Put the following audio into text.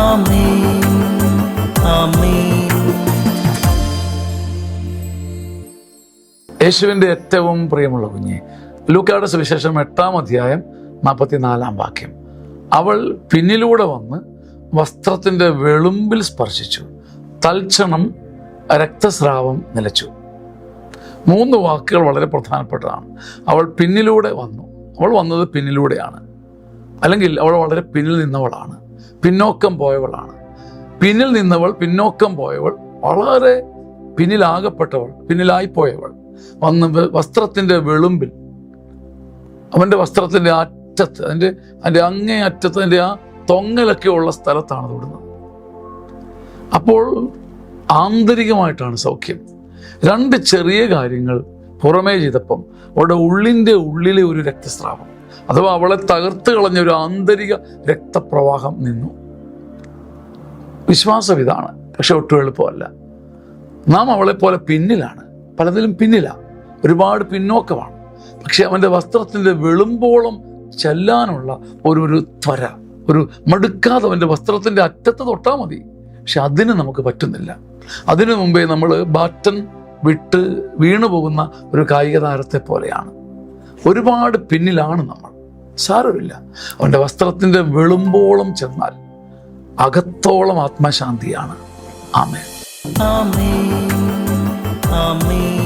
ആമേൻ, ആമേൻ. യേശുവിൻ്റെ ഏറ്റവും പ്രിയമുള്ള കുഞ്ഞെ, ലൂക്കായുടെ സുവിശേഷം 8-ാം അധ്യായം 44-ാം വാക്യം. അവൾ പിന്നിലൂടെ വന്ന് വസ്ത്രത്തിൻ്റെ വെളുമ്പിൽ സ്പർശിച്ചു, തൽക്ഷണം രക്തസ്രാവം നിലച്ചു. 3 വാക്കുകൾ വളരെ പ്രധാനപ്പെട്ടതാണ്. അവൾ പിന്നിലൂടെ വന്നു. അവൾ വന്നത് പിന്നിലൂടെയാണ്, അല്ലെങ്കിൽ അവൾ വളരെ പിന്നിൽ നിന്നവളാണ്, പിന്നോക്കം പോയവളാണ്. പിന്നിൽ നിന്നവൾ, പിന്നോക്കം പോയവൾ, വളരെ പിന്നിലാകപ്പെട്ടവൾ, പിന്നിലായിപ്പോയവൾ വന്ന് വസ്ത്രത്തിൻ്റെ വെളുമ്പിൽ, അവൻ്റെ വസ്ത്രത്തിൻ്റെ അറ്റത്ത്, അതിൻ്റെ അങ്ങേ അറ്റത്ത്, അതിൻ്റെ ആ തൊങ്ങലൊക്കെ ഉള്ള സ്ഥലത്താണ് തൊടുന്നത്. അപ്പോൾ ആന്തരികമായിട്ടാണ് സൗഖ്യം. 2 ചെറിയ കാര്യങ്ങൾ പുറമേ ചെയ്തപ്പം അവളുടെ ഉള്ളിൻ്റെ ഉള്ളിലെ ഒരു രക്തസ്രാവം, അഥവാ അവളെ തകർത്ത് കളഞ്ഞ ഒരു ആന്തരിക രക്തപ്രവാഹം നിന്നു. വിശ്വാസം ഇതാണ്, പക്ഷെ ഒട്ടും എളുപ്പമല്ല. നാം അവളെ പോലെ പിന്നിലാണ്, പലതിലും പിന്നിലാണ്, ഒരുപാട് പിന്നോക്കമാണ്. പക്ഷെ അവൻ്റെ വസ്ത്രത്തിൻ്റെ വെളുമ്പോളം ചെല്ലാനുള്ള ഒരു ത്വര, ഒരു മടുക്കാതെ അവൻ്റെ വസ്ത്രത്തിൻ്റെ അറ്റത്ത് തൊട്ടാൽ മതി. പക്ഷെ അതിന് നമുക്ക് പറ്റുന്നില്ല. അതിനു മുമ്പേ നമ്മൾ ബാറ്റൻ വിട്ട് വീണു പോകുന്ന ഒരു കായിക താരത്തെ പോലെയാണ്. ഒരുപാട് പിന്നിലാണ് നമ്മൾ. സാരമില്ല, അവൻ്റെ വസ്ത്രത്തിൻ്റെ വെളുമ്പോളം ചെന്നാൽ അകത്തോളം ആത്മശാന്തിയാണ്. ആമേൻ, ആമേൻ, ആമേൻ.